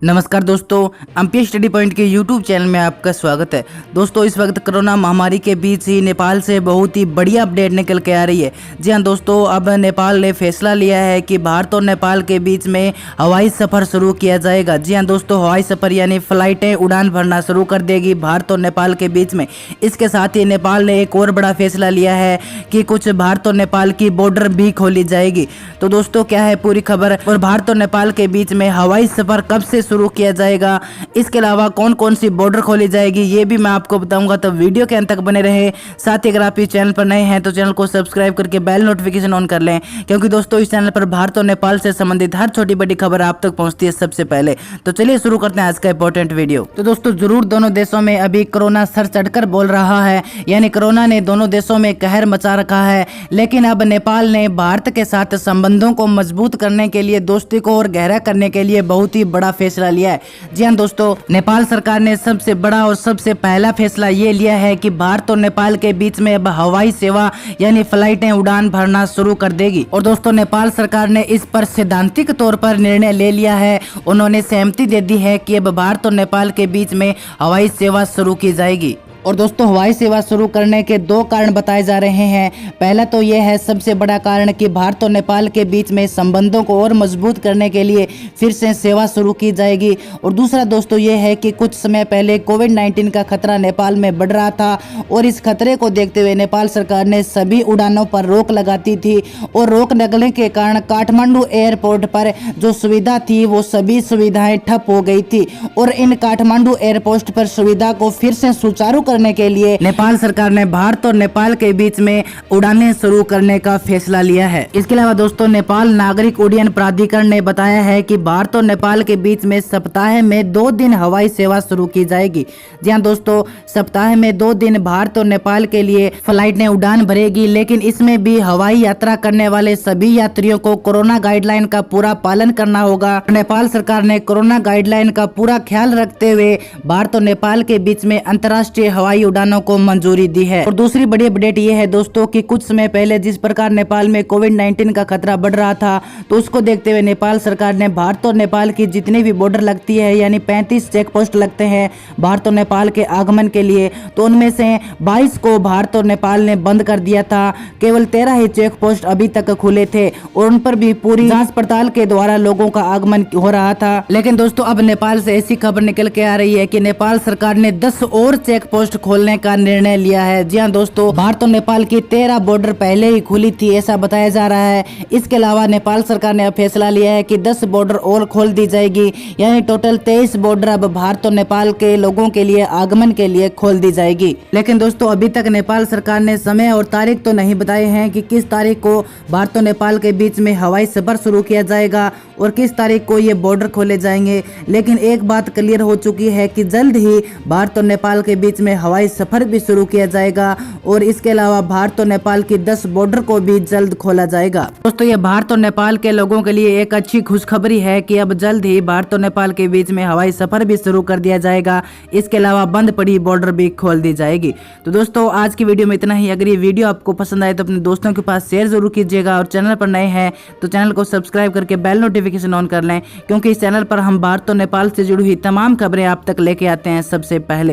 नमस्कार दोस्तों, MPS study point के यूट्यूब चैनल में आपका स्वागत है। दोस्तों, इस वक्त कोरोना महामारी के बीच ही नेपाल से बहुत ही बढ़िया अपडेट निकल के आ रही है। जी हाँ दोस्तों, अब नेपाल ने फैसला लिया है कि भारत और नेपाल के बीच में हवाई सफ़र शुरू किया जाएगा। जी हाँ दोस्तों, हवाई सफ़र यानी फ्लाइटें उड़ान भरना शुरू कर देगी भारत और नेपाल के बीच में। इसके साथ ही नेपाल ने एक और बड़ा फैसला लिया है कि कुछ भारत और नेपाल की बॉर्डर भी खोली जाएगी। तो दोस्तों, क्या है पूरी खबर और भारत और नेपाल के बीच में हवाई सफ़र कब से शुरू किया जाएगा, इसके अलावा कौन कौन सी बॉर्डर खोली जाएगी, ये भी मैं आपको बताऊंगा। तो वीडियो के अंत तक बने रहे। साथ ही अगर आप इस चैनल पर नए हैं तो चैनल को सब्सक्राइब करके बेल नोटिफिकेशन ऑन कर लें, क्योंकि दोस्तों इस चैनल पर भारत और नेपाल से संबंधित हर छोटी बड़ी खबर आप तक पहुंचती है सबसे पहले। तो चलिए शुरू करते हैं आज का इंपॉर्टेंट वीडियो। तो दोस्तों, जरूर दोनों देशों में अभी कोरोना सर चढ़कर बोल रहा है, यानी कोरोना ने दोनों देशों में कहर मचा रखा है। लेकिन अब नेपाल ने भारत के साथ संबंधों को मजबूत करने के लिए, दोस्ती को और गहरा करने के लिए बहुत ही बड़ा फैसला लिया है। जी हाँ दोस्तों, नेपाल सरकार ने सबसे बड़ा और सबसे पहला फैसला ये लिया है कि भारत और नेपाल के बीच में अब हवाई सेवा यानी फ्लाइटें उड़ान भरना शुरू कर देगी। और दोस्तों, नेपाल सरकार ने इस पर सैद्धांतिक तौर पर निर्णय ले लिया है। उन्होंने सहमति दे दी है कि अब भारत और नेपाल के बीच में हवाई सेवा शुरू की जाएगी। और दोस्तों, हवाई सेवा शुरू करने के दो कारण बताए जा रहे हैं। पहला तो यह है सबसे बड़ा कारण कि भारत और नेपाल के बीच में संबंधों को और मजबूत करने के लिए फिर से सेवा शुरू की जाएगी। और दूसरा दोस्तों यह है कि कुछ समय पहले कोविड-19 का खतरा नेपाल में बढ़ रहा था और इस खतरे को देखते हुए नेपाल सरकार ने सभी उड़ानों पर रोक लगाती थी। और रोक लगने के कारण काठमांडू एयरपोर्ट पर जो सुविधा थी वो सभी सुविधाएं ठप हो गई थी। और इन काठमांडू एयरपोर्ट पर सुविधा को फिर से सुचारू करने के लिए नेपाल सरकार ने भारत और नेपाल के बीच में उड़ानें शुरू करने का फैसला लिया है। इसके अलावा दोस्तों, नेपाल नागरिक उड्डयन प्राधिकरण ने बताया है कि भारत और नेपाल के बीच में सप्ताह में 2 दिन हवाई सेवा शुरू की जाएगी। जी हाँ दोस्तों, सप्ताह में 2 दिन भारत और नेपाल के लिए फ्लाइट ने उड़ान भरेगी, लेकिन इसमें भी हवाई यात्रा करने वाले सभी यात्रियों को कोरोना गाइडलाइन का पूरा पालन करना होगा। नेपाल सरकार ने कोरोना गाइडलाइन का पूरा ख्याल रखते हुए भारत और नेपाल के बीच में अंतर्राष्ट्रीय हवाई उड़ानों को मंजूरी दी है। और दूसरी बड़ी अपडेट ये है दोस्तों कि कुछ समय पहले जिस प्रकार नेपाल में कोविड-19 का खतरा बढ़ रहा था, तो उसको देखते हुए नेपाल सरकार ने भारत और नेपाल की जितनी भी बॉर्डर लगती है, यानी 35 चेक पोस्ट लगते हैं भारत और नेपाल के आगमन के लिए, तो उनमें से 22 को भारत और नेपाल ने बंद कर दिया था। केवल 13 ही चेक पोस्ट अभी तक खुले थे और उन पर भी पूरी जांच पड़ताल के द्वारा लोगों का आगमन हो रहा था। लेकिन दोस्तों, अब नेपाल से ऐसी खबर निकल के आ रही है कि नेपाल सरकार ने 10 और चेक पोस्ट खोलने का निर्णय लिया है। जी हाँ दोस्तों, भारत और नेपाल की 13 बॉर्डर पहले ही खुली थी, ऐसा बताया जा रहा है। इसके अलावा नेपाल सरकार ने अब फैसला लिया है कि 10 बॉर्डर और खोल दी जाएगी, यानी टोटल 23 बॉर्डर अब भारत और नेपाल के लोगों के लिए आगमन के लिए खोल दी जाएगी। लेकिन दोस्तों, अभी तक नेपाल सरकार ने समय और तारीख तो नहीं बताए हैं कि किस तारीख को भारत और नेपाल के बीच में हवाई सफर शुरू किया जाएगा और किस तारीख को ये बॉर्डर खोले जाएंगे। लेकिन एक बात क्लियर हो चुकी है कि जल्द ही भारत और नेपाल के बीच में हवाई सफर भी शुरू किया जाएगा और इसके अलावा भारत और नेपाल की 10 बॉर्डर को भी जल्द खोला जाएगा। दोस्तों, ये भारत और नेपाल के लोगों के लिए एक अच्छी खुशखबरी है कि अब जल्द ही भारत और नेपाल के बीच में हवाई सफर भी शुरू कर दिया जाएगा। इसके अलावा बंद पड़ी बॉर्डर भी खोल दी जाएगी। तो दोस्तों, आज की वीडियो में इतना ही। अगर ये वीडियो आपको पसंद आए तो अपने दोस्तों के पास शेयर जरूर कीजिएगा और चैनल पर नए हैं तो चैनल को सब्सक्राइब करके बेल नोटिफिकेशन ऑन कर लें, क्योंकि इस चैनल पर हम भारत और नेपाल से जुड़ी हुई तमाम खबरें आप तक लेके आते हैं सबसे पहले।